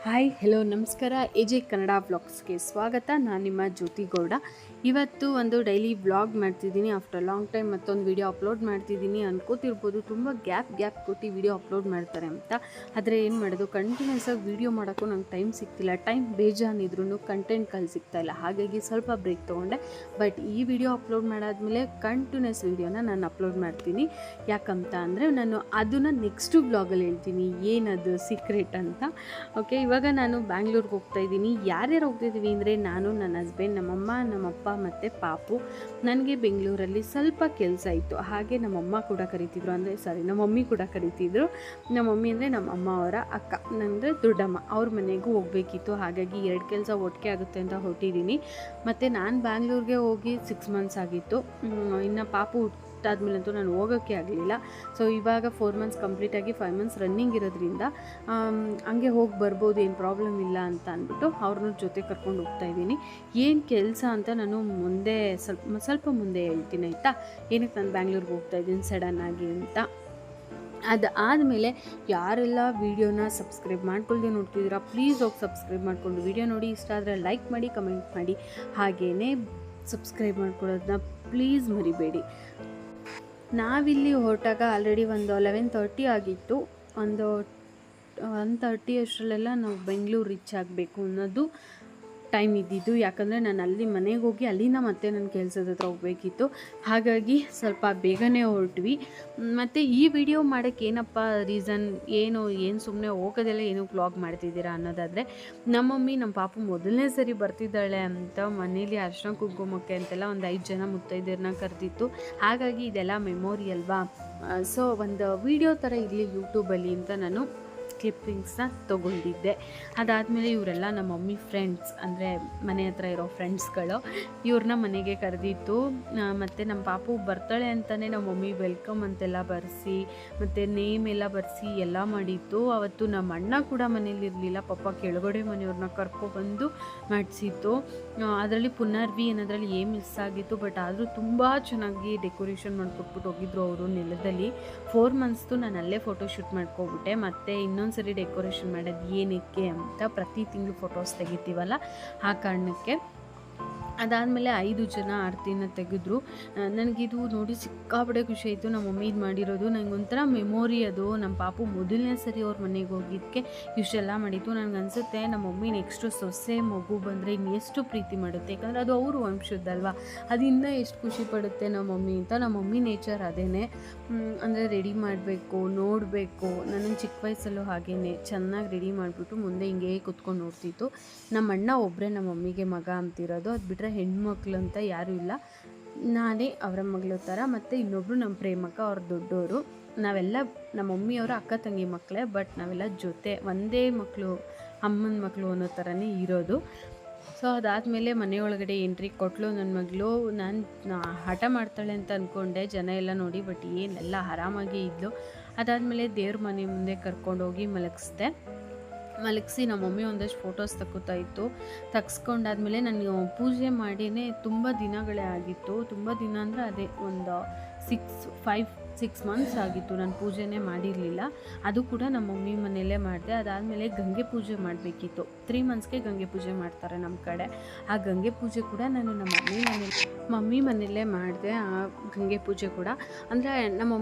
Hi hello ನಮಸ್ಕಾರ AJ Kannada ವ್ಲಾಗ್ಸ್ಗೆ ಸ್ವಾಗತ. ನಾನು ನಿಮ್ಮ ಜ್ಯೋತಿ ಗೌಡ. ಇವತ್ತು ಒಂದು ಡೈಲಿ ವ್ಲಾಗ್ ಮಾಡ್ತಿದ್ದೀನಿ. ಆಫ್ಟರ್ ಲಾಂಗ್ ಟೈಮ್ ಮತ್ತೊಂದು ವಿಡಿಯೋ ಅಪ್ಲೋಡ್ ಮಾಡ್ತಿದ್ದೀನಿ. ಅನ್ಕೋತಿರ್ಬೋದು ತುಂಬ ಗ್ಯಾಪ್ ಕೊಟ್ಟು ವಿಡಿಯೋ ಅಪ್ಲೋಡ್ ಮಾಡ್ತಾರೆ ಅಂತ. ಆದರೆ ಏನು ಮಾಡೋದು, ಕಂಟಿನ್ಯೂಸ್ ಆಗಿ ವಿಡಿಯೋ ಮಾಡೋಕ್ಕೂ ನಂಗೆ ಟೈಮ್ ಸಿಗ್ತಿಲ್ಲ. ಟೈಮ್ ಬೇಜಾನಿದ್ರೂ ಕಂಟೆಂಟ್ಗಳು ಸಿಗ್ತಾಯಿಲ್ಲ. ಹಾಗಾಗಿ ಸ್ವಲ್ಪ ಬ್ರೇಕ್ ತೊಗೊಂಡೆ. ಬಟ್ ಈ ವಿಡಿಯೋ ಅಪ್ಲೋಡ್ ಮಾಡಾದಮೇಲೆ ಕಂಟಿನ್ಯೂಸ್ ವಿಡಿಯೋನ ನಾನು ಅಪ್ಲೋಡ್ ಮಾಡ್ತೀನಿ. ಯಾಕಂತ ಅಂದರೆ ನಾನು ಅದನ್ನು ನೆಕ್ಸ್ಟು ವ್ಲಾಗಲ್ಲಿ ಹೇಳ್ತೀನಿ ಏನದು ಸೀಕ್ರೆಟ್ ಅಂತ. ಓಕೆ, ಇವಾಗ ನಾನು ಬ್ಯಾಂಗ್ಳೂರ್ಗೆ ಹೋಗ್ತಾಯಿದ್ದೀನಿ. ಯಾರ್ಯಾರು ಹೋಗ್ತಿದ್ದೀವಿ ಅಂದರೆ ನಾನು, ನನ್ನ ಹಸ್ಬೆಂಡ್, ನಮ್ಮಮ್ಮ, ನಮ್ಮಪ್ಪ ಮತ್ತು ಪಾಪು. ನನಗೆ ಬೆಂಗಳೂರಲ್ಲಿ ಸ್ವಲ್ಪ ಕೆಲಸ ಇತ್ತು. ಹಾಗೆ ನಮ್ಮಮ್ಮ ಕೂಡ ಕರೀತಿದ್ರು, ನಮ್ಮ ಮಮ್ಮಿ ಕೂಡ ಕರೀತಿದ್ರು. ನಮ್ಮ ಮಮ್ಮಿ ಅಂದರೆ ನಮ್ಮ ಅಮ್ಮ ಅವರ ಅಕ್ಕ, ಅಂದರೆ ದೊಡ್ಡಮ್ಮ, ಅವ್ರ ಮನೆಗೂ ಹೋಗಬೇಕಿತ್ತು. ಹಾಗಾಗಿ 2 ಕೆಲಸ ಒಟ್ಟಿಗೆ ಆಗುತ್ತೆ ಅಂತ ಹೊರಟಿದ್ದೀನಿ. ಮತ್ತು ನಾನು ಬ್ಯಾಂಗ್ಳೂರಿಗೆ ಹೋಗಿ 6 ಮಂತ್ಸ್ ಆಗಿತ್ತು. ಇನ್ನು ಪಾಪು ಆದಮೇಲಂತೂ ನಾನು ಹೋಗೋಕ್ಕೆ ಆಗಲಿಲ್ಲ. ಸೊ ಇವಾಗ 4 ಮಂತ್ಸ್ ಕಂಪ್ಲೀಟಾಗಿ 5 ಮಂತ್ಸ್ ರನ್ನಿಂಗ್ ಇರೋದ್ರಿಂದ ಹಂಗೆ ಹೋಗಿ ಬರ್ಬೋದು, ಏನು ಪ್ರಾಬ್ಲಮ್ ಇಲ್ಲ ಅಂತ ಅಂದ್ಬಿಟ್ಟು ಅವ್ರನ್ನ ಜೊತೆ ಕರ್ಕೊಂಡು ಹೋಗ್ತಾಯಿದ್ದೀನಿ. ಏನು ಕೆಲಸ ಅಂತ ನಾನು ಮುಂದೆ ಸ್ವಲ್ಪ ಮುಂದೆ ಹೇಳ್ತೀನಿ, ಆಯಿತಾ? ಏನಕ್ಕೆ ನಾನು ಬ್ಯಾಂಗ್ಳೂರ್ಗೆ ಹೋಗ್ತಾಯಿದ್ದೀನಿ ಸಡನ್ನಾಗಿ ಅಂತ. ಅದಾದಮೇಲೆ ಯಾರೆಲ್ಲ ವೀಡಿಯೋನ ಸಬ್ಸ್ಕ್ರೈಬ್ ಮಾಡ್ಕೊಳ್ದೆ ನೋಡ್ತಿದ್ದೀರಾ, ಪ್ಲೀಸ್ ಹೋಗಿ ಸಬ್ಸ್ಕ್ರೈಬ್ ಮಾಡಿಕೊಂಡು ವೀಡಿಯೋ ನೋಡಿ. ಇಷ್ಟ ಆದರೆ ಲೈಕ್ ಮಾಡಿ, ಕಮೆಂಟ್ ಮಾಡಿ, ಹಾಗೆಯೇ ಸಬ್ಸ್ಕ್ರೈಬ್ ಮಾಡ್ಕೊಳ್ಳೋದನ್ನ ಪ್ಲೀಸ್ ಮರಿಬೇಡಿ. ನಾವಿಲ್ಲಿ ಹೊರಟಾಗ ಆಲ್ರೆಡಿ ಒಂದು 11:30 ಆಗಿತ್ತು. ಒಂದು 1:30 ಅಷ್ಟರಲ್ಲೆಲ್ಲ ನಾವು ಬೆಂಗಳೂರು ರೀಚ್ ಆಗಬೇಕು ಅನ್ನೋದು ಟೈಮ್ ಇದ್ದಿದ್ದು. ಯಾಕಂದರೆ ನಾನು ಅಲ್ಲಿ ಮನೆಗೆ ಹೋಗಿ ಅಲ್ಲಿಂದ ಮತ್ತೆ ನನ್ನ ಕೆಲಸದ ಹತ್ರ ಹೋಗಬೇಕಿತ್ತು. ಹಾಗಾಗಿ ಸ್ವಲ್ಪ ಬೇಗನೆ ಹೊರಟ್ವಿ. ಮತ್ತು ಈ ವಿಡಿಯೋ ಮಾಡೋಕ್ಕೆ ಏನಪ್ಪ ರೀಸನ್, ಏನು ಸುಮ್ಮನೆ ಹೋಗೋದೆಲ್ಲ ಏನು ವ್ಲಾಗ್ ಮಾಡ್ತಿದ್ದೀರಾ ಅನ್ನೋದಾದರೆ, ನಮ್ಮ ಮಮ್ಮಿ ನಮ್ಮ ಪಾಪು ಮೊದಲನೇ ಸರಿ ಬರ್ತಿದ್ದಾಳೆ ಅಂತ ಮನೇಲಿ ಅರ್ಶಿನ ಕುಂಕುಮಕ್ಕೆ ಅಂತೆಲ್ಲ ಒಂದು 5 ಜನ ಮುತ್ತೈದೆಯರನ್ನ ಕರೆದಿತ್ತು. ಹಾಗಾಗಿ ಇದೆಲ್ಲ ಮೆಮೊರಿ ಅಲ್ವಾ. ಸೊ ಒಂದು ವಿಡಿಯೋ ಥರ ಇರಲಿ ಯೂಟ್ಯೂಬಲ್ಲಿ ಅಂತ ನಾನು ಕ್ಲಿಪ್ಪಿಂಗ್ಸ್ನ ತೊಗೊಂಡಿದ್ದೆ. ಅದಾದಮೇಲೆ ಇವರೆಲ್ಲ ನಮ್ಮ ಮಮ್ಮಿ ಫ್ರೆಂಡ್ಸ್, ಅಂದರೆ ಮನೆ ಹತ್ರ ಇರೋ ಫ್ರೆಂಡ್ಸ್ಗಳು. ಇವ್ರನ್ನ ಮನೆಗೆ ಕರೆದಿತ್ತು. ಮತ್ತು ನಮ್ಮ ಪಾಪು ಬರ್ತಾಳೆ ಅಂತಲೇ ನಮ್ಮ ಮಮ್ಮಿ ವೆಲ್ಕಮ್ ಅಂತೆಲ್ಲ ಬರೆಸಿ, ಮತ್ತು ನೇಮ್ ಎಲ್ಲ ಬರೆಸಿ ಎಲ್ಲ ಮಾಡಿತ್ತು. ಅವತ್ತು ನಮ್ಮ ಅಣ್ಣ ಕೂಡ ಮನೇಲಿರಲಿಲ್ಲ, ಪಾಪ ಕೆಳಗಡೆ ಮನೆಯವ್ರನ್ನ ಕರ್ಕೊಬಂದು ಮಾಡಿಸಿತ್ತು. ಅದರಲ್ಲಿ ಪುನರ್ವಿ ಅನ್ನೋದ್ರಲ್ಲಿ ಏನು ಮಿಸ್ ಆಗಿತ್ತು. ಬಟ್ ಆದರೂ ತುಂಬ ಚೆನ್ನಾಗಿ ಡೆಕೋರೇಷನ್ ಮಾಡಿಕೊಟ್ಬಿಟ್ಟು ಹೋಗಿದ್ರು ಅವರು ನೆಲದಲ್ಲಿ. 4 ಮಂತ್ಸ್ದು ನಾನು ಅಲ್ಲೇ ಫೋಟೋಶೂಟ್ ಮಾಡ್ಕೊಬಿಟ್ಟೆ. ಮತ್ತು ಇನ್ನೊಂದ್ಸರಿ ಡೆಕೋರೇಷನ್ ಮಾಡೋದು ಏನಕ್ಕೆ ಅಂತ ಪ್ರತಿ ತಿಂಗಳು ಫೋಟೋಸ್ ತೆಗಿತೀವಲ್ಲ, ಆ ಕಾರಣಕ್ಕೆ. ಅದಾದಮೇಲೆ 5 ಜನ ಆರತಿನ ತೆಗೆದ್ರು. ನನಗಿದು ನೋಡಿ ಸಿಕ್ಕಾಪಟ್ಟೆ ಖುಷಿ ಆಯಿತು. ನಮ್ಮ ಮಮ್ಮಿ ಇದು ಮಾಡಿರೋದು ನನಗೊಂಥರ ಮೆಮೊರಿ. ಅದು ನಮ್ಮ ಪಾಪು ಮೊದಲನೇ ಸರಿ ಅವ್ರ ಮನೆಗೆ ಹೋಗಿದ್ದಕ್ಕೆ ಇಷ್ಟೆಲ್ಲ ಮಾಡಿತ್ತು. ನನಗನ್ಸುತ್ತೆ ನಮ್ಮ ಮಮ್ಮಿ ನೆಕ್ಸ್ಟು ಸೊಸೆ ಮಗು ಬಂದರೆ ಇನ್ನೆಷ್ಟು ಪ್ರೀತಿ ಮಾಡುತ್ತೆ. ಯಾಕಂದರೆ ಅದು ಅವರು ವಂಶದ್ದಲ್ವ, ಅದು ಇನ್ನೂ ಎಷ್ಟು ಖುಷಿ ಪಡುತ್ತೆ ನಮ್ಮ ಮಮ್ಮಿ ಅಂತ. ನಮ್ಮ ಮಮ್ಮಿ ನೇಚರ್ ಅದೇನೆ, ಅಂದರೆ ರೆಡಿ ಮಾಡಬೇಕು, ನೋಡಬೇಕು. ನನ್ನ ಚಿಕ್ಕ ವಯಸ್ಸಲ್ಲೂ ಹಾಗೇ ಚೆನ್ನಾಗಿ ರೆಡಿ ಮಾಡಿಬಿಟ್ಟು ಮುಂದೆ ಹಿಂಗೆ ಕುತ್ಕೊಂಡು ನೋಡ್ತಿತ್ತು. ನಮ್ಮ ಅಣ್ಣ ಒಬ್ಬರೇ ನಮ್ಮ ಮಮ್ಮಿಗೆ ಮಗ ಅಂತಿರೋದು. ಅದು ಬಿಟ್ಟರೆ ಹೆಣ್ಮಕ್ಳು ಅಂತ ಯಾರೂ ಇಲ್ಲ, ನಾನೇ ಅವರ ಮಗಳ ಥರ. ಮತ್ತು ಇನ್ನೊಬ್ಬರು ನಮ್ಮ ಪ್ರೇಮಕ್ಕ, ಅವ್ರ ದೊಡ್ಡವರು. ನಾವೆಲ್ಲ ನಮ್ಮ ಮಮ್ಮಿಯವರ ಅಕ್ಕ ತಂಗಿ ಮಕ್ಕಳೇ, ಬಟ್ ನಾವೆಲ್ಲ ಜೊತೆ ಒಂದೇ ಮಕ್ಕಳು, ಅಮ್ಮನ ಮಕ್ಕಳು ಅನ್ನೋ ಥರನೇ ಇರೋದು. ಸೊ ಅದಾದಮೇಲೆ ಮನೆಯೊಳಗಡೆ ಎಂಟ್ರಿ ಕೊಟ್ಟಳು ನನ್ನ ಮಗಳು. ನಾನು ಹಠ ಮಾಡ್ತಾಳೆ ಅಂತ ಅಂದ್ಕೊಂಡೆ ಜನ ಎಲ್ಲ ನೋಡಿ, ಬಟ್ ಏನೆಲ್ಲ ಆರಾಮಾಗಿ ಇದ್ಲು. ಅದಾದಮೇಲೆ ದೇವ್ರ ಮನೆ ಮುಂದೆ ಕರ್ಕೊಂಡೋಗಿ ಮಲಗಿಸಿ ನಮ್ಮ ಮಮ್ಮಿ ಒಂದಷ್ಟು ಫೋಟೋಸ್ ತಗೋತಾಯಿತ್ತು. ತೆಗ್ಸ್ಕೊಂಡಾದ್ಮೇಲೆ ನಾನು ಪೂಜೆ ಮಾಡಿಯೇ ತುಂಬ ದಿನಗಳೇ ಆಗಿತ್ತು. ತುಂಬ ದಿನ ಅಂದರೆ ಅದೇ ಒಂದು 6 ಮಂತ್ಸ್ ಆಗಿತ್ತು ನಾನು ಪೂಜೆನೇ ಮಾಡಿರಲಿಲ್ಲ. ಅದು ಕೂಡ ನಮ್ಮ ಮಮ್ಮಿ ಮನೆಯಲ್ಲೇ ಮಾಡಿದೆ. ಅದಾದಮೇಲೆ ಗಂಗೆ ಪೂಜೆ ಮಾಡಬೇಕಿತ್ತು. 3 ಮಂತ್ಸ್ಗೆ ಗಂಗೆ ಪೂಜೆ ಮಾಡ್ತಾರೆ ನಮ್ಮ ಕಡೆ. ಆ ಗಂಗೆ ಪೂಜೆ ಕೂಡ ನಾನು ನಮ್ಮ ಮಮ್ಮಿ ಮನೆಯಲ್ಲೇ ಮಾಡಿದೆ. ಆ ಗಂಗೆ ಪೂಜೆ ಕೂಡ ಅಂದರೆ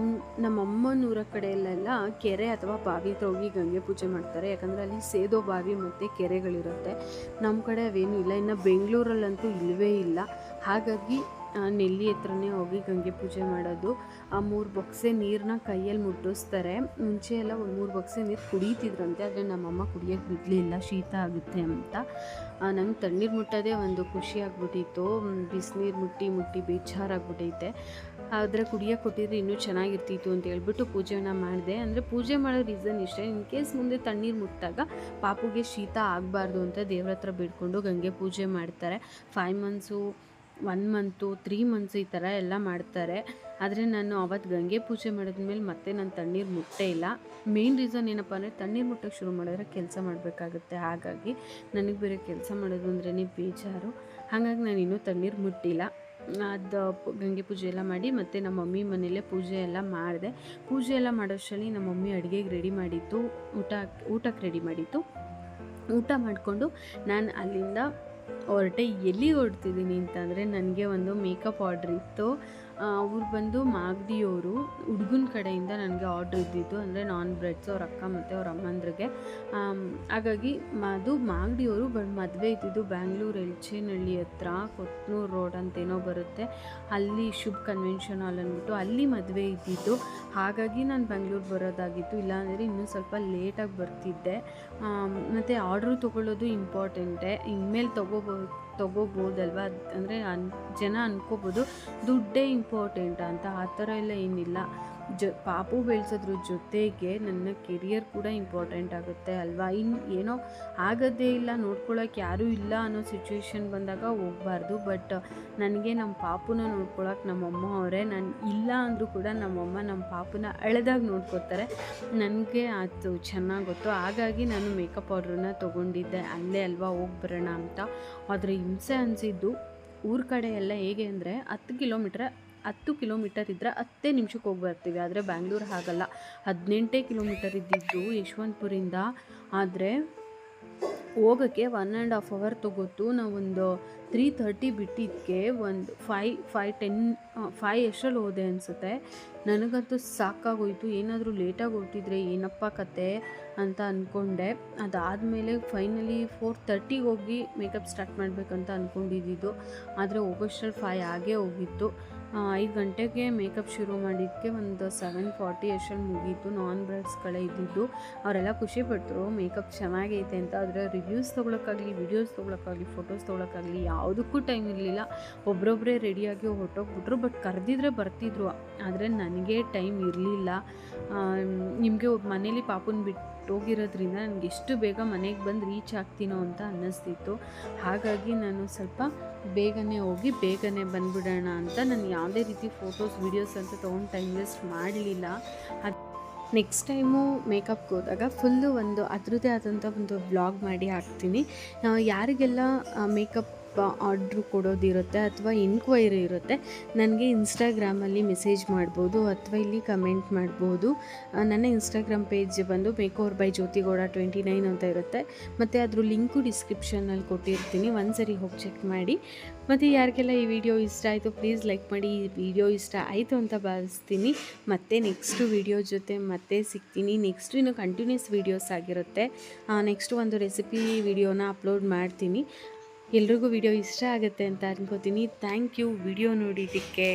ನಮ್ಮಮ್ಮನೂರ ಕಡೆಯಲ್ಲೆಲ್ಲ ಕೆರೆ ಅಥವಾ ಬಾವಿ ಹತ್ರ ಹೋಗಿ ಗಂಗೆ ಪೂಜೆ ಮಾಡ್ತಾರೆ. ಯಾಕಂದರೆ ಅಲ್ಲಿ ಸೇದೋ ಬಾವಿ ಮತ್ತು ಕೆರೆಗಳಿರುತ್ತೆ. ನಮ್ಮ ಕಡೆ ಅವೇನೂ ಇಲ್ಲ. ಇನ್ನು ಬೆಂಗಳೂರಲ್ಲಂತೂ ಇಲ್ಲವೇ ಇಲ್ಲ. ಹಾಗಾಗಿ ನೆಲ್ಲಿ ಹತ್ರನೇ ಹೋಗಿ ಗಂಗೆ ಪೂಜೆ ಮಾಡೋದು. ಆ 3 ಬೊಕ್ಸೆ ನೀರನ್ನ ಕೈಯಲ್ಲಿ ಮುಟ್ಟಿಸ್ತಾರೆ. ಮುಂಚೆ ಎಲ್ಲ ಒಂದು 3 ಬೊಕ್ಸೆ ನೀರು ಕುಡಿತಿದ್ರಂತೆ, ಆದರೆ ನಮ್ಮಮ್ಮ ಕುಡಿಯೋಕ್ಕೆ ಬಿಡಲಿಲ್ಲ, ಶೀತ ಆಗುತ್ತೆ ಅಂತ. ನಂಗೆ ತಣ್ಣೀರು ಮುಟ್ಟೋದೇ ಒಂದು ಖುಷಿ ಆಗ್ಬಿಟ್ಟಿತ್ತು. ಬಿಸಿನೀರು ಮುಟ್ಟಿ ಬೇಜಾರಾಗ್ಬಿಟ್ಟೈತೆ. ಆದರೆ ಕುಡಿಯೋಕ್ಕೆ ಕೊಟ್ಟಿದ್ರೆ ಇನ್ನೂ ಚೆನ್ನಾಗಿರ್ತಿತ್ತು ಅಂತ ಹೇಳ್ಬಿಟ್ಟು ಪೂಜೆನ ಮಾಡಿದೆ. ಅಂದರೆ ಪೂಜೆ ಮಾಡೋ ರೀಸನ್ ಇಷ್ಟೇ, ಇನ್ ಕೇಸ್ ಮುಂದೆ ತಣ್ಣೀರು ಮುಟ್ಟಿದಾಗ ಪಾಪುಗೆ ಶೀತ ಆಗಬಾರ್ದು ಅಂತ ದೇವ್ರ ಹತ್ರ ಬೇಡ್ಕೊಂಡು ಗಂಗೆ ಪೂಜೆ ಮಾಡ್ತಾರೆ. 5 ಮಂತ್ಸು, 1 ಮಂತು, 3 ಮಂತ್ಸ್ ಈ ಥರ ಎಲ್ಲ ಮಾಡ್ತಾರೆ. ಆದರೆ ನಾನು ಅವತ್ತು ಗಂಗೆ ಪೂಜೆ ಮಾಡಿದ್ಮೇಲೆ ಮತ್ತೆ ನಾನು ತಣ್ಣೀರು ಮುಟ್ಟೇ ಇಲ್ಲ. ಮೇನ್ ರೀಸನ್ ಏನಪ್ಪ ಅಂದರೆ ತಣ್ಣೀರು ಮುಟ್ಟೋಕ್ಕೆ ಶುರು ಮಾಡಿದ್ರೆ ಕೆಲಸ ಮಾಡಬೇಕಾಗುತ್ತೆ. ಹಾಗಾಗಿ ನನಗೆ ಬೇರೆ ಕೆಲಸ ಮಾಡೋದು ಅಂದ್ರೇ ಬೇಜಾರು. ಹಾಗಾಗಿ ನಾನು ಇನ್ನೂ ತಣ್ಣೀರು ಮುಟ್ಟಿಲ್ಲ. ಅದು ಗಂಗೆ ಪೂಜೆ ಎಲ್ಲ ಮಾಡಿ ಮತ್ತು ನಮ್ಮ ಮಮ್ಮಿ ಮನೆಯಲ್ಲೇ ಪೂಜೆ ಎಲ್ಲ ಮಾಡಿದೆ. ಪೂಜೆ ಎಲ್ಲ ಮಾಡೋಷ್ಟರಲ್ಲಿ ನಮ್ಮ ಮಮ್ಮಿ ಅಡುಗೆಗೆ ರೆಡಿ ಮಾಡಿತ್ತು, ಊಟಕ್ಕೆ ರೆಡಿ ಮಾಡಿತ್ತು. ಊಟ ಮಾಡಿಕೊಂಡು ನಾನು ಅಲ್ಲಿಂದ ಹೊರಟೆ. ಎಲ್ಲಿ ಹೊರಡ್ತಿದ್ದೀನಿ ಅಂತಂದರೆ ನನಗೆ ಒಂದು ಮೇಕಪ್ ಆರ್ಡ್ರ್ ಇತ್ತು. ಅವ್ರು ಬಂದು ಮಾಗಡಿಯವರು, ಹುಡುಗನ ಕಡೆಯಿಂದ ನನಗೆ ಆರ್ಡ್ರ್ ಇದ್ದಿದ್ದು, ಅಂದರೆ ನಾನ್ ಬ್ರೆಡ್ಸ್ ಅವ್ರ ಅಕ್ಕ ಮತ್ತು ಅವ್ರ ಅಮ್ಮಂದ್ರಿಗೆ. ಹಾಗಾಗಿ ಅದು ಮಾಗಡಿಯವರು ಮದುವೆ ಇದ್ದಿದ್ದು ಬ್ಯಾಂಗ್ಳೂರು ಎಲ್ಚೇನಹಳ್ಳಿ ಹತ್ರ ಕೊತ್ನೂರು ರೋಡ್ ಅಂತೇನೋ ಬರುತ್ತೆ, ಅಲ್ಲಿ ಶುಭ್ ಕನ್ವೆನ್ಷನ್ ಹಾಲ್ ಅಂದ್ಬಿಟ್ಟು ಅಲ್ಲಿ ಮದುವೆ ಇದ್ದಿದ್ದು. ಹಾಗಾಗಿ ನಾನು ಬೆಂಗ್ಳೂರು ಬರೋದಾಗಿತ್ತು, ಇಲ್ಲಾಂದರೆ ಇನ್ನೂ ಸ್ವಲ್ಪ ಲೇಟಾಗಿ ಬರ್ತಿದ್ದೆ. ಮತ್ತು ಆರ್ಡ್ರು ತೊಗೊಳ್ಳೋದು ಇಂಪಾರ್ಟೆಂಟೇ, ಇನ್ಮೇಲೆ ತೊಗೋಬೋದಲ್ವ. ಅಂದರೆ ಜನ ಅನ್ಕೋಬೋದು ದುಡ್ಡೇ ಇಂಪಾರ್ಟೆಂಟ್ ಅಂತ, ಆ ಥರ ಎಲ್ಲ ಏನಿಲ್ಲ. ಪಾಪು ಬೆಳೆಸೋದ್ರ ಜೊತೆಗೆ ನನ್ನ ಕೆರಿಯರ್ ಕೂಡ ಇಂಪಾರ್ಟೆಂಟ್ ಆಗುತ್ತೆ ಅಲ್ವಾ. ಏನೋ ಆಗೋದೇ ಇಲ್ಲ, ನೋಡ್ಕೊಳ್ಳೋಕೆ ಯಾರೂ ಇಲ್ಲ ಅನ್ನೋ ಸಿಚುವೇಶನ್ ಬಂದಾಗ ಹೋಗಬಾರ್ದು. ಬಟ್ ನನಗೆ ನಮ್ಮ ಪಾಪುನ ನೋಡ್ಕೊಳಕ್ಕೆ ನಮ್ಮಮ್ಮ ಅವರೇ. ನಾನು ಇಲ್ಲ ಅಂದರೂ ಕೂಡ ನಮ್ಮಮ್ಮ ನಮ್ಮ ಪಾಪುನ ಅಳೆದಾಗ ನೋಡ್ಕೋತಾರೆ. ನನಗೆ ಅದು ಚೆನ್ನಾಗಿ ಗೊತ್ತು. ಹಾಗಾಗಿ ನಾನು ಮೇಕಪ್ ಆರ್ಡ್ರನ್ನ ತೊಗೊಂಡಿದ್ದೆ, ಅಲ್ಲೇ ಅಲ್ವಾ ಹೋಗಿ ಬರೋಣ ಅಂತ. ಆದರೆ ಹಿಂಸೆ ಅನಿಸಿದ್ದು ಊರ ಕಡೆ ಎಲ್ಲ ಹೇಗೆ ಅಂದರೆ 10 ಕಿಲೋಮೀಟರ್ ಇದ್ದರೆ 10 ನಿಮಿಷಕ್ಕೆ ಹೋಗಿ ಬರ್ತೀವಿ. ಆದರೆ ಬ್ಯಾಂಗ್ಳೂರು ಹಾಗಲ್ಲ, 18 ಕಿಲೋಮೀಟರ್ ಇದ್ದಿದ್ದು ಯಶವಂತಪುರಿಂದ. ಆದರೆ ಹೋಗೋಕ್ಕೆ 1.5 ಅವರ್ ತೊಗೋತು. ನಾವೊಂದು 3:30 ಬಿಟ್ಟಿದ್ದಕ್ಕೆ ಒಂದು 5 ಎಷ್ಟರಲ್ಲಿ ಹೋದೆ ಅನಿಸುತ್ತೆ. ನನಗಂತೂ ಸಾಕಾಗೋಯಿತು. ಏನಾದರೂ ಲೇಟಾಗಿ ಹೊರಟಿದ್ರೆ ಏನಪ್ಪ ಕತೆ ಅಂತ ಅಂದ್ಕೊಂಡೆ. ಅದಾದಮೇಲೆ ಫೈನಲಿ 4:30ಗೆ ಹೋಗಿ ಮೇಕಪ್ ಸ್ಟಾರ್ಟ್ ಮಾಡಬೇಕಂತ ಅಂದ್ಕೊಂಡಿದ್ದು. ಆದರೆ ಹೋಗೋಷ್ಟರಲ್ಲಿ 5 ಆಗೇ ಹೋಗಿತ್ತು. 5 ಗಂಟೆಗೆ ಮೇಕಪ್ ಶುರು ಮಾಡಿದ್ದಕ್ಕೆ ಒಂದು 7:40 ಅಷ್ಟರಲ್ಲಿ ಮುಗೀತು. ನಾನ್ ಬ್ರೈಡ್ಸ್ಗಳೇ ಇದ್ದಿದ್ದು. ಅವರೆಲ್ಲ ಖುಷಿಪಟ್ಟರು ಮೇಕಪ್ ಚೆನ್ನಾಗೈತೆ ಅಂತ. ಆದರೆ ರಿವ್ಯೂಸ್ ತೊಗೊಳಕ್ಕಾಗಲಿ, ವೀಡಿಯೋಸ್ ತೊಗೊಳಕ್ಕಾಗಲಿ, ಫೋಟೋಸ್ ತೊಗೊಳಕ್ಕಾಗಲಿ ಯಾವುದಕ್ಕೂ ಟೈಮ್ ಇರಲಿಲ್ಲ. ಒಬ್ಬರೊಬ್ಬರೇ ರೆಡಿಯಾಗಿ ಹೊರಟೋಗ್ಬಿಟ್ರು. ಬಟ್ ಕರೆದಿದ್ರೆ ಬರ್ತಿದ್ರು, ಆದರೆ ನನಗೆ ಟೈಮ್ ಇರಲಿಲ್ಲ. ನಿಮಗೆ ಮನೇಲಿ ಪಾಪುನ ಬಿಟ್ಟೋಗಿರೋದ್ರಿಂದ ನನಗೆ ಎಷ್ಟು ಬೇಗ ಮನೆಗೆ ಬಂದು ರೀಚ್ ಆಗ್ತೀನೋ ಅಂತ ಅನ್ನಿಸ್ತಿತ್ತು. ಹಾಗಾಗಿ ನಾನು ಸ್ವಲ್ಪ ಬೇಗನೆ ಹೋಗಿ ಬೇಗನೆ ಬಂದುಬಿಡೋಣ ಅಂತ ನಾನು ಯಾವುದೇ ರೀತಿ ಫೋಟೋಸ್ ವೀಡಿಯೋಸ್ ಅಂತ ತೊಗೊಂಡು ಟೈಮ್ ವೇಸ್ಟ್ ಮಾಡಲಿಲ್ಲ. ನೆಕ್ಸ್ಟ್ ಟೈಮು ಮೇಕಪ್ಗೆ ಹೋದಾಗ ಫುಲ್ಲು ಅದರದ್ದೇ ಆದಂಥ ಒಂದು ವ್ಲಾಗ್ ಮಾಡಿ ಹಾಕ್ತೀನಿ. ಯಾರಿಗೆಲ್ಲ ಮೇಕಪ್ ಆರ್ಡ್ರು ಕೊಡೋದಿರುತ್ತೆ ಅಥವಾ ಎನ್ಕ್ವೈರಿ ಇರುತ್ತೆ, ನನಗೆ ಇನ್ಸ್ಟಾಗ್ರಾಮಲ್ಲಿ ಮೆಸೇಜ್ ಮಾಡ್ಬೋದು ಅಥವಾ ಇಲ್ಲಿ ಕಮೆಂಟ್ ಮಾಡ್ಬೋದು. ನನ್ನ ಇನ್ಸ್ಟಾಗ್ರಾಮ್ ಪೇಜ್ ಬಂದು ಮೇಕೋವರ್ ಬೈ ಜ್ಯೋತಿಗೌಡ 29 ಅಂತ ಇರುತ್ತೆ. ಮತ್ತು ಅದ್ರ ಲಿಂಕು ಡಿಸ್ಕ್ರಿಪ್ಷನಲ್ಲಿ ಕೊಟ್ಟಿರ್ತೀನಿ, ಒಂದ್ಸರಿ ಹೋಗಿ ಚೆಕ್ ಮಾಡಿ. ಮತ್ತು ಯಾರಿಗೆಲ್ಲ ಈ ವಿಡಿಯೋ ಇಷ್ಟ ಆಯಿತು ಪ್ಲೀಸ್ ಲೈಕ್ ಮಾಡಿ. ಈ ವಿಡಿಯೋ ಇಷ್ಟ ಆಯಿತು ಅಂತ ಭಾವಿಸ್ತೀನಿ. ಮತ್ತು ನೆಕ್ಸ್ಟು ವಿಡಿಯೋ ಜೊತೆ ಮತ್ತೆ ಸಿಗ್ತೀನಿ. ನೆಕ್ಸ್ಟು ಇನ್ನು ಕಂಟಿನ್ಯೂಸ್ ವೀಡಿಯೋಸ್ ಆಗಿರುತ್ತೆ. ನೆಕ್ಸ್ಟು ಒಂದು ರೆಸಿಪಿ ವಿಡಿಯೋನ ಅಪ್ಲೋಡ್ ಮಾಡ್ತೀನಿ. ಎಲ್ರಿಗೂ ವಿಡಿಯೋ ಇಷ್ಟ ಆಗುತ್ತೆ ಅಂತ ಅನ್ಕೋತೀನಿ. ಥ್ಯಾಂಕ್ ಯು ವಿಡಿಯೋ ನೋಡಿದ್ದಕ್ಕೆ.